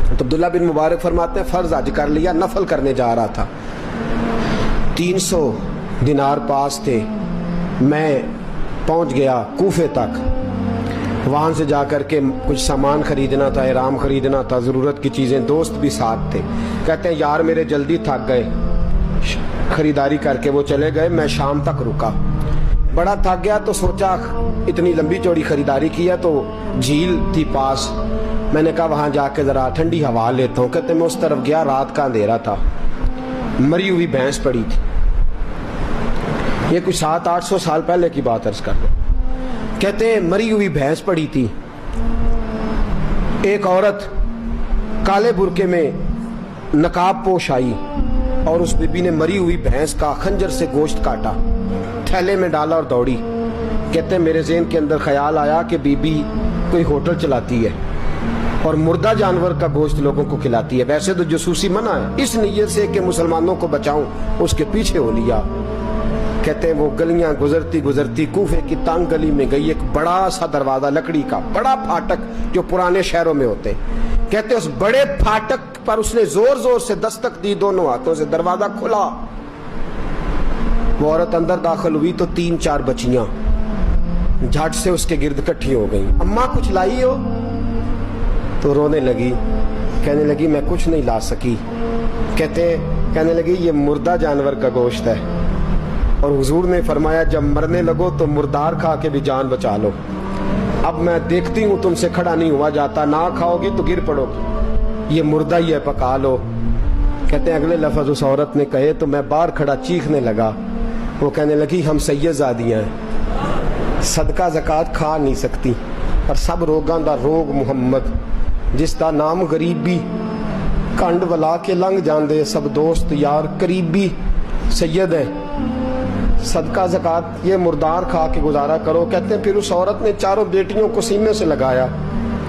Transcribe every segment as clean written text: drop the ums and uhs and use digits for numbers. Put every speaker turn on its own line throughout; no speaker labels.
تو عبداللہ بن مبارک فرماتے ہیں فرض حج کر لیا، نفل کرنے جا رہا تھا، 300 دینار پاس تھے، میں پہنچ گیا کوفے تک، وہاں سے جا کر کے کچھ سامان خریدنا تھا، احرام خریدنا تھا، ضرورت کی چیزیں، دوست بھی ساتھ تھے، کہتے ہیں یار میرے جلدی تھک گئے، خریداری کر کے وہ چلے گئے، میں شام تک رکا، بڑا تھک گیا تو سوچا اتنی لمبی چوڑی خریداری کی ہے تو جھیل تھی پاس، میں نے کہا وہاں جا کے ذرا ٹھنڈی ہوا لیتا ہوں، کہتے ہیں میں اس طرف گیا، رات کا اندھیرا تھا، مری ہوئی بھینس پڑی تھی، یہ کچھ 700-800 سال پہلے کی بات عرض کر رہا ہوں، کہتے ہیں مری ہوئی بھینس پڑی تھی، ایک عورت کالے برقعے میں نقاب پوش آئی اور اس بی بی نے مری ہوئی بھینس کا خنجر سے گوشت کاٹا، تھیلے میں ڈالا اور دوڑی، کہتے ہیں میرے ذہن کے اندر خیال آیا کہ بی بی کوئی ہوٹل چلاتی ہے اور مردہ جانور کا گوشت لوگوں کو کھلاتی ہے، ویسے تو جاسوسی منع ہے، اس نیت سے کہ مسلمانوں کو بچاؤں اس کے پیچھے ہو لیا۔ کہتے ہیں وہ گلیاں گزرتی گزرتی کوفے کی تنگ گلی میں گئی، ایک بڑا سا دروازہ لکڑی کا، بڑا پھاٹک جو پرانے شہروں میں ہوتے، کہتے ہیں اس بڑے پھاٹک پر اس نے زور زور سے دستک دی، دونوں ہاتھوں سے دروازہ کھلا، وہ عورت اندر داخل ہوئی تو 3-4 بچیاں جھٹ سے اس کے گرد اکٹھی ہو گئیں، اماں کچھ لائی ہو؟ تو رونے لگی، کہنے لگی میں کچھ نہیں لا سکی، کہنے لگی یہ مردہ جانور کا گوشت ہے، اور حضور نے فرمایا جب مرنے لگو تو مردار کھا کے بھی جان بچا لو، اب میں دیکھتی ہوں تم سے کھڑا نہیں ہوا جاتا، نہ کھاؤ گی تو گر پڑو گی، یہ مردہ ہی ہے پکا لو۔ کہتے ہیں اگلے لفظ اس عورت نے کہے تو میں باہر کھڑا چیخنے لگا، وہ کہنے لگی ہم سید زادیاں ہیں، صدقہ زکات کھا نہیں سکتی، پر سب روگاں دا روگ محمد، جس دا نام غریبی، کنڈ ولا کے لنگ جاندے سب دوست یار قریبی، سید ہیں، صدقہ زکات یہ مردار کھا کے گزارا کرو۔ کہتے ہیں پھر اس عورت نے 4 بیٹیوں کو سینے سے لگایا،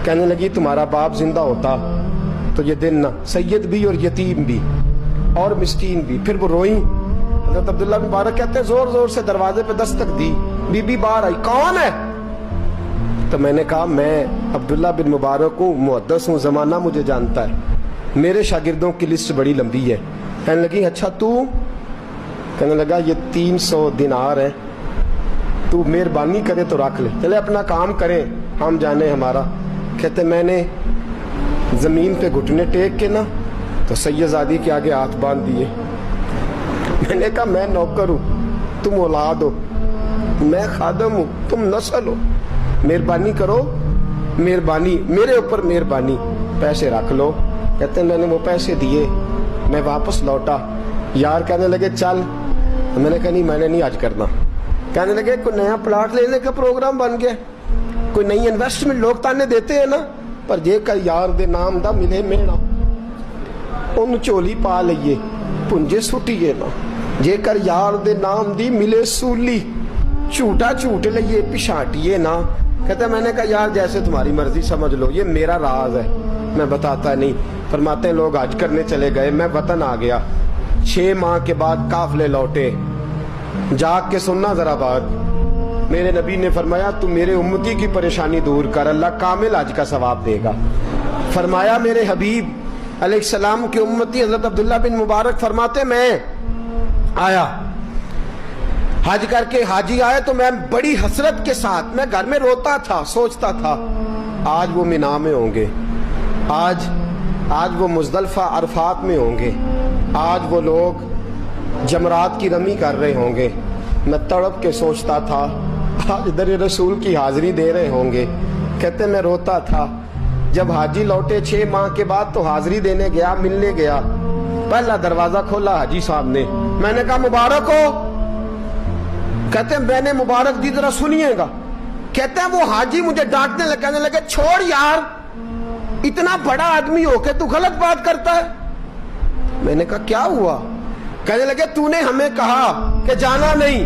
کہنے لگی تمہارا باپ زندہ ہوتا تو یہ دن نہ، سید بھی اور یتیم بھی اور مسکین بھی۔ پھر وہ روئیں، حضرت عبداللہ بن مبارک کہتے ہیں زور زور سے دروازے پہ دستک دی، بی بی باہر آئی، کون ہے؟ تو میں نے کہا میں عبداللہ بن مبارک ہوں، محدث ہوں، زمانہ مجھے جانتا ہے، میرے شاگردوں کی لسٹ بڑی لمبی ہے۔ کہنے لگی اچھا تو؟ کہنے لگا یہ 300 دینار ہے، تو مہربانی کرے تو رکھ لے، چلے اپنا کام کریں ہم جانے ہمارا۔ کہتے میں نے زمین پہ گھٹنے ٹیک کے نا تو سید زادی کے آگے ہاتھ باندھ دیے، میں نے کہا میں نوکر ہوں، تم اولاد ہو، میں خادم ہوں، تم نسل ہو، مہربانی کرو، مہربانی میرے اوپر مہربانی، پیسے رکھ لو۔ کہتے ہیں میں نے وہ پیسے دیے، میں واپس لوٹا، یار کہنے لگے چل، میں نے کہا نہیں میں نے نہیں حج کرنا، کہنے لگے کوئی نیا پلاٹ لینے کا پروگرام بن گیا، کوئی نئی انویسٹمنٹ، لوگ تانے دیتے ہیں نا، پر جے کا یار دے نام دا ملے میڑا ان چولی پا لئیے پنجے سٹیے نا، جے کر یار دے نام دی ملے سولی چھوٹا چھوٹ لئیے پشانٹیے نا۔ کہتا ہے میں نے کہا یار جیسے تمہاری مرضی سمجھ لو، یہ میرا راز ہے میں بتاتا نہیں۔ فرماتے ہیں لوگ حج کرنے چلے گئے، میں وطن آ گیا، 6 ماہ کے بعد قافلے لوٹے، جاگ کے سننا ذرا بات، میرے نبی نے فرمایا تو میرے امتی کی پریشانی دور کر، اللہ کامل حج کا ثواب دے گا۔ فرمایا میرے حبیب علیہ السلام کے امتی حضرت عبداللہ بن مبارک فرماتے میں آیا حج کر کے، حاجی آئے تو میں بڑی حسرت کے ساتھ، میں گھر میں روتا تھا، سوچتا تھا آج وہ مینا میں ہوں گے، آج وہ مزدلفہ عرفات میں ہوں گے، آج وہ لوگ جمرات کی رمی کر رہے ہوں گے، میں تڑپ کے سوچتا تھا آج در رسول کی حاضری دے رہے ہوں گے۔ کہتے میں روتا تھا، جب حاجی لوٹے 6 ماہ کے بعد تو حاضری دینے گیا، ملنے گیا، پہلا دروازہ کھولا حاجی صاحب نے، میں نے کہا مبارک ہو، کہتے ہیں میں نے مبارک دی ذرا سنیے گا، کہتے ہیں وہ حاجی مجھے ڈانٹنے لگے، کہنے لگے چھوڑ یار، اتنا بڑا آدمی ہو کے تو غلط بات کرتا ہے۔ میں نے کہا کیا ہوا؟ کہنے لگے تو نے ہمیں کہا کہ جانا نہیں،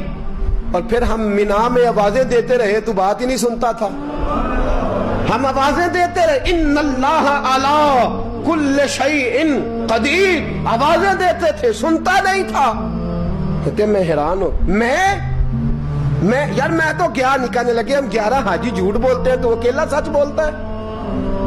اور پھر ہم مینا میں آوازیں دیتے رہے، تو بات ہی نہیں سنتا تھا، ہم آوازیں دیتے رہے، ان اللہ علی کل شیء قدیر، آوازیں دیتے تھے، سنتا نہیں تھا۔ کہتے میں حیران ہوں، میں یار میں تو گیا نہیں، کہنے لگے ہم 11 حاجی جھوٹ بولتے ہیں تو اکیلا سچ بولتا ہے،